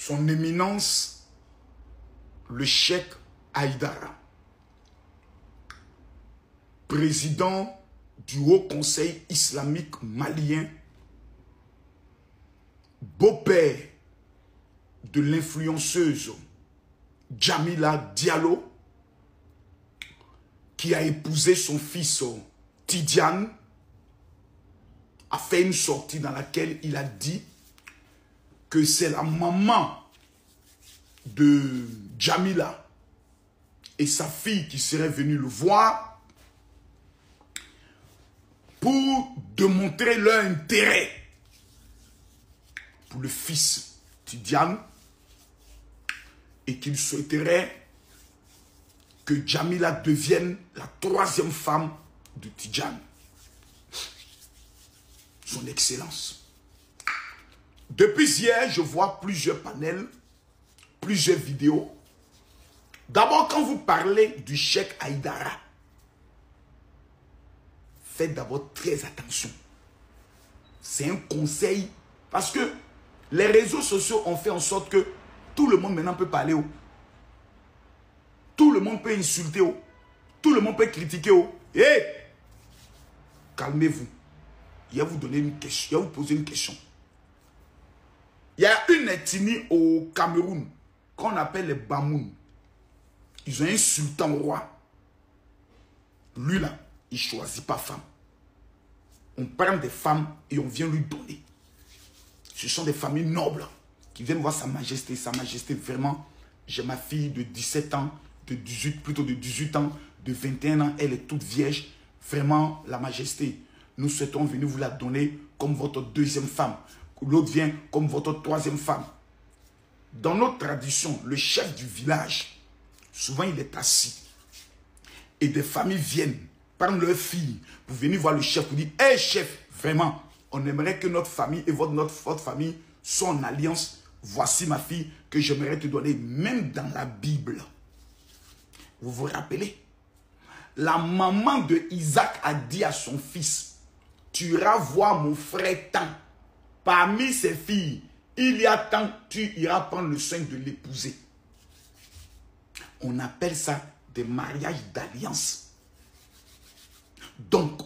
Son Éminence, le Cheikh Haïdara, président du Haut Conseil islamique malien, beau-père de l'influenceuse Jamila Diallo, qui a épousé son fils Tidiane, a fait une sortie dans laquelle il a dit que c'est la maman de Jamila et sa fille qui seraient venues le voir pour démontrer leur intérêt pour le fils Tidiane et qu'il souhaiterait que Jamila devienne la troisième femme de Tidiane. Son Excellence. Depuis hier, je vois plusieurs panels, plusieurs vidéos. D'abord, quand vous parlez du Cheikh Haïdara, faites d'abord très attention. C'est un conseil parce que les réseaux sociaux ont fait en sorte que tout le monde maintenant peut parler. Tout le monde peut insulter. Tout le monde peut critiquer. Hé! Calmez-vous. Je vais vous donner une question. Je vais vous poser une question. Il y a une ethnie au Cameroun qu'on appelle les Bamoun. Ils ont un sultan roi. Lui là, il ne choisit pas femme. On prend des femmes et on vient lui donner. Ce sont des familles nobles qui viennent voir sa majesté. Sa majesté, vraiment, j'ai ma fille de 17 ans, de 18 ans, de 21 ans. Elle est toute vierge. Vraiment, la majesté. Nous souhaitons venir vous la donner comme votre deuxième femme. L'autre vient comme votre troisième femme. Dans notre tradition, le chef du village, souvent il est assis. Et des familles viennent prendre leur fille pour venir voir le chef pour dire « Hey chef, vraiment, on aimerait que notre famille et votre famille soient en alliance. Voici ma fille que j'aimerais te donner. » Même dans la Bible, vous vous rappelez? La maman de Isaac a dit à son fils « Tu iras voir mon frère tant. Parmi ses filles, il y a tant, tu iras prendre le soin de l'épouser. » On appelle ça des mariages d'alliance. Donc,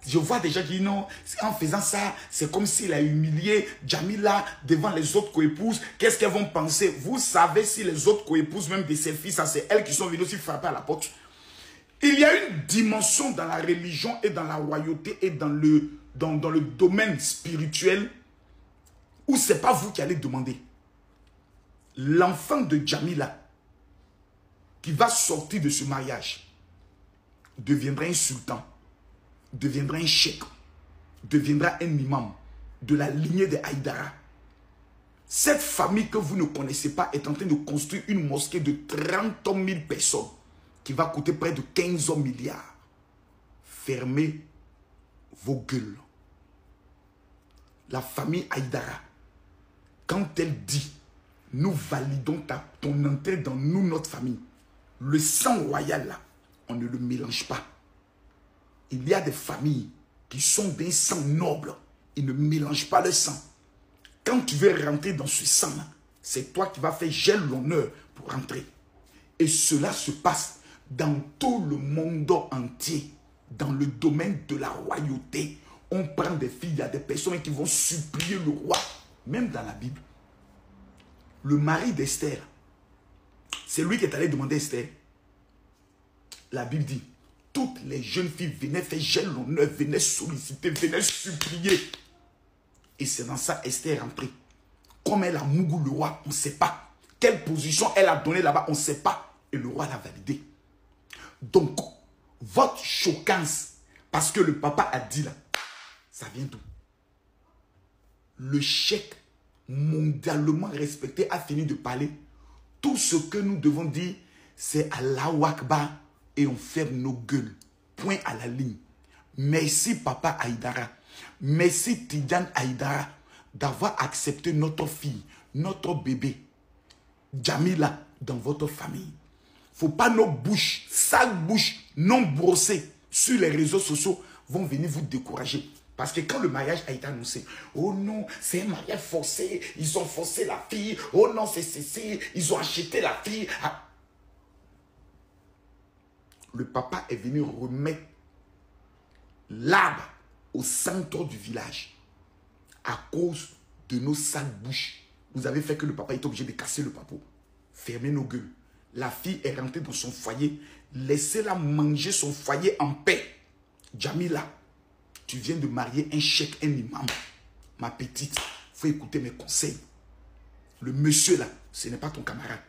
je vois déjà qui non, en faisant ça, c'est comme s'il a humilié Jamila devant les autres coépouses. Qu'est-ce qu'elles vont penser? Vous savez si les autres coépouses, même de ses fils, c'est elles qui sont venues aussi frapper à la porte. Il y a une dimension dans la religion et dans la royauté et dans le domaine spirituel où ce n'est pas vous qui allez demander. L'enfant de Jamila qui va sortir de ce mariage deviendra un sultan, deviendra un cheikh, deviendra un imam de la lignée de Haïdara. Cette famille que vous ne connaissez pas est en train de construire une mosquée de 30 000 personnes qui va coûter près de 15 milliards. Fermez vos gueules. La famille Haïdara, quand elle dit « Nous validons ton entrée dans nous, notre famille », le sang royal là, on ne le mélange pas. Il y a des familles qui sont des sangs nobles. Ils ne mélangent pas le sang. Quand tu veux rentrer dans ce sang-là, c'est toi qui vas faire j'ai l'honneur pour rentrer. Et cela se passe dans tout le monde entier. Dans le domaine de la royauté, on prend des filles, il y a des personnes qui vont supplier le roi. Même dans la Bible. Le mari d'Esther, c'est lui qui est allé demander à Esther. La Bible dit, toutes les jeunes filles venaient faire j'ai l'honneur, venaient solliciter, venaient supplier. Et c'est dans ça Esther est rentrée. Comme elle a mougou le roi, on ne sait pas. Quelle position elle a donnée là-bas, on ne sait pas. Et le roi l'a validé. Donc, votre choquance, parce que le papa a dit là, ça vient d'où? Le cheikh mondialement respecté a fini de parler. Tout ce que nous devons dire, c'est Allahu Akbar et on ferme nos gueules. Point à la ligne. Merci Papa Haïdara. Merci Tidiane Haïdara d'avoir accepté notre fille, notre bébé, Jamila, dans votre famille. Faut pas nos bouches, sales bouches, non brossées sur les réseaux sociaux vont venir vous décourager. Parce que quand le mariage a été annoncé, oh non, c'est un mariage forcé, ils ont forcé la fille, oh non, c'est ceci, ils ont acheté la fille. Le papa est venu remettre l'arbre au centre du village à cause de nos sales bouches. Vous avez fait que le papa est obligé de casser le papeau. Fermez nos gueules. La fille est rentrée dans son foyer. Laissez-la manger son foyer en paix. Jamila, tu viens de marier un cheikh, un imam. Ma petite, il faut écouter mes conseils. Le monsieur là, ce n'est pas ton camarade.